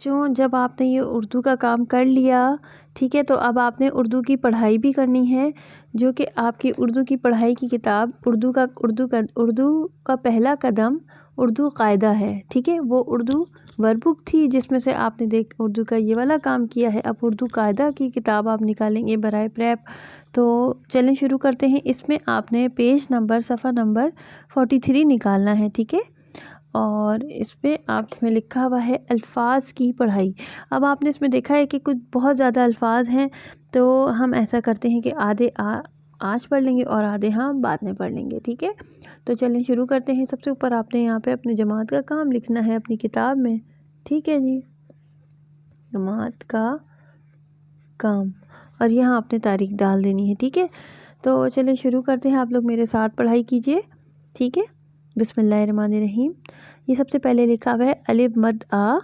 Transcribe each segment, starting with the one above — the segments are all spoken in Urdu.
بچوں جب آپ نے یہ اردو کا کام کر لیا ٹھیک ہے، تو اب آپ نے اردو کی پڑھائی بھی کرنی ہے، جو کہ آپ کی اردو کی پڑھائی کی کتاب اردو کا پہلا قدم اردو قاعدہ ہے ٹھیک ہے۔ وہ اردو ورک بک تھی جس میں سے آپ نے اردو کا یہ والا کام کیا ہے، اب اردو قاعدہ کی کتاب آپ نکالیں گے برائے پریپ۔ تو چلیں شروع کرتے ہیں۔ اس میں آپ نے پیج نمبر صفحہ نمبر 43 نکالنا ہے ٹھیک ہے، اور اس پہ آپ میں لکھا ہوا ہے الفاظ کی پڑھائی۔ اب آپ نے اس میں دیکھا ہے کہ کچھ بہت زیادہ الفاظ ہیں، تو ہم ایسا کرتے ہیں کہ آدھے آج پڑھ لیں گے اور آدھے ہم بعد میں پڑھ لیں گے ٹھیک ہے۔ تو چلیں شروع کرتے ہیں۔ سب سے اوپر آپ نے یہاں پہ اپنی جماعت کا کام لکھنا ہے اپنی کتاب میں ٹھیک ہے جی، جماعت کا کام، اور یہاں آپ نے تاریخ ڈال دینی ہے ٹھیک ہے۔ تو چلیں شروع کرتے ہیں، آپ لوگ میرے ساتھ پڑھائی کیجئے ٹھیک ہے۔ بسم اللہ الرحمن الرحیم۔ یہ سب سے پہلے لکھا ہوا ہے الف مد آ،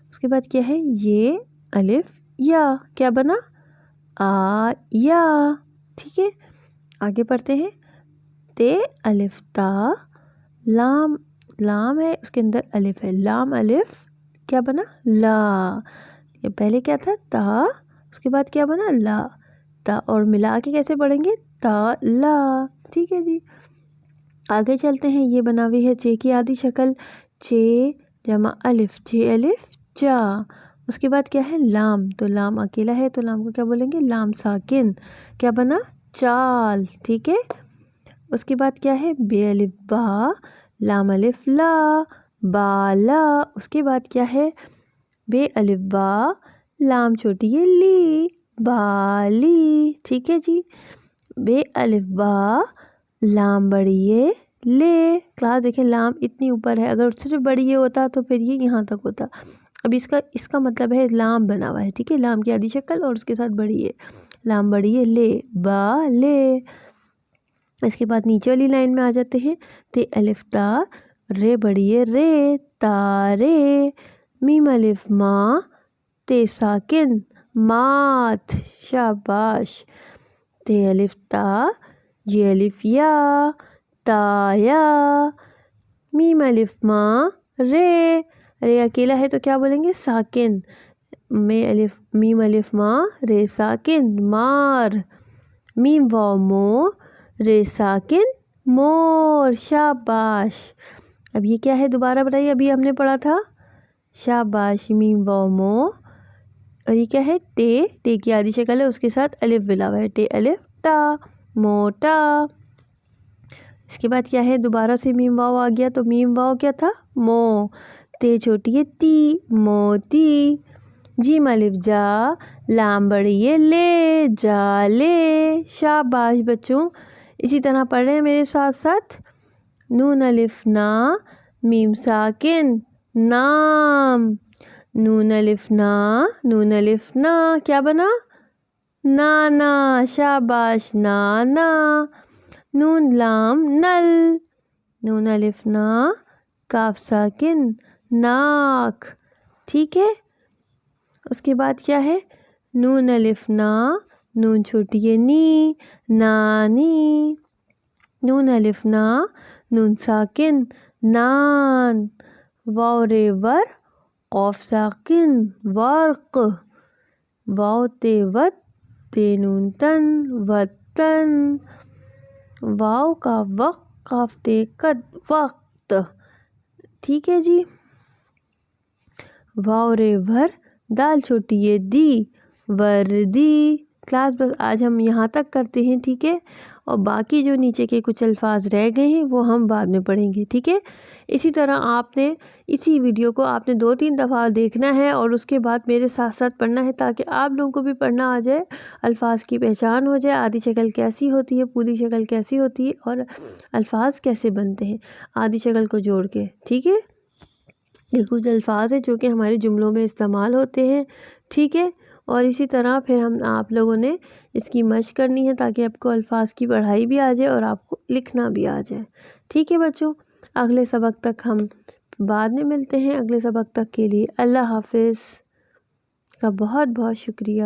اس کے بعد کیا ہے یہ الف یا، کیا بنا آ یا ٹھیک ہے۔ آگے پڑھتے ہیں تے الف تا، لام لام ہے اس کے اندر الف ہے، لام الف کیا بنا لا، یہ پہلے کیا تھا تا، اس کے بعد کیا بنا لا، تا اور ملا کے کیسے پڑھیں گے تا لا ٹھیک ہے جی۔ آگے چلتے ہیں، یہ بنا ہوئی ہے چے کی آدھی شکل، چے جمع الف، چے الف چا، اس کے بعد کیا ہے لام، تو لام اکیلا ہے تو لام کو کیا بولیں گے لام ساکن، کیا بنا چال ٹھیک ہے۔ اس کے بعد کیا ہے بے الف با، لام الف لا، بالا، اس کے بعد کیا ہے بے الف با، لام چھوٹی ہے لی، بالی ٹھیک ہے جی۔ بے الف با، لام بڑی ہے لے، کلاس دیکھیں لام اتنی اوپر ہے، اگر صرف بڑی ہے ہوتا تو پھر یہ یہاں تک ہوتا، اب اس کا مطلب ہے لام بنا ہوا ہے ٹھیک ہے، لام کی آدھی شکل اور اس کے ساتھ بڑی ہے، لام بڑی ہے لے با لے۔ اس کے بعد نیچے والی لائن میں آ جاتے ہیں، تے الف تا، رے بڑی ہے رے تارے، میم الف ماں، تے ساکن مات، شاباش۔ تے الف تا، یہ الف یا، تا یا، میم الف ماں رے، رے اکیلا ہے تو کیا بولیں گے ساکن، میم الف ماں رے ساکن مار، میم واو مو، رے ساکن مور، شاباش۔ اب یہ کیا ہے دوبارہ بتائیے، ابھی ہم نے پڑھا تھا شاباش، میم واو مو، اور یہ کیا ہے ٹے، ٹے کی آدھی شکل ہے اس کے ساتھ الف ملا ہوا ہے، ٹے الف ٹا، موٹا۔ اس کے بعد کیا ہے دوبارہ سے میم واو آ گیا، تو میم واو کیا تھا مو، تے چھوٹی ہے تی، موتی، جیم الف جا، لام بڑی ہے لے، جالے، شاباش بچوں۔ اسی طرح پڑھ رہے ہیں میرے ساتھ ساتھ، نون الف نا، میم ساکن نام، نون الف نا، نون الف نا کیا بنا نانا، شاباش نانا، نون لام نل، نون الف نا، کاف ساکن ناک ٹھیک ہے۔ اس کے بعد کیا ہے نون الف نا، نون چھوٹی ہے نی، نانی، نون الف نا، نون ساکن نان، واو رے ور، قوف ساکن ورق، واو تے وت، تے نون تن وطن، واو کا وق، قاف تے قد وقت ٹھیک ہے جی۔ واو رے ور، دال چھوٹی ہے دی، وردی۔ کلاس بس آج ہم یہاں تک کرتے ہیں ٹھیک ہے، اور باقی جو نیچے کے کچھ الفاظ رہ گئے ہیں وہ ہم بعد میں پڑھیں گے ٹھیک ہے۔ اسی طرح آپ نے اسی ویڈیو کو آپ نے 2-3 دفعہ دیکھنا ہے اور اس کے بعد میرے ساتھ ساتھ پڑھنا ہے، تاکہ آپ لوگوں کو بھی پڑھنا آ جائے، الفاظ کی پہچان ہو جائے، آدھی شکل کیسی ہوتی ہے، پوری شکل کیسی ہوتی ہے، اور الفاظ کیسے بنتے ہیں آدھی شکل کو جوڑ کے ٹھیک ہے۔ یہ کچھ الفاظ ہیں جو کہ ہمارے جملوں میں استعمال ہوتے ہیں ٹھیک ہے، اور اسی طرح پھر آپ لوگوں نے اس کی مشق کرنی ہے تاکہ آپ کو الفاظ کی پڑھائی بھی آ جائے اور آپ کو لکھنا بھی آ جائے ٹھیک ہے بچوں۔ اگلے سبق تک ہم بعد میں ملتے ہیں، اگلے سبق تک کے لیے اللہ حافظ کا بہت بہت شکریہ۔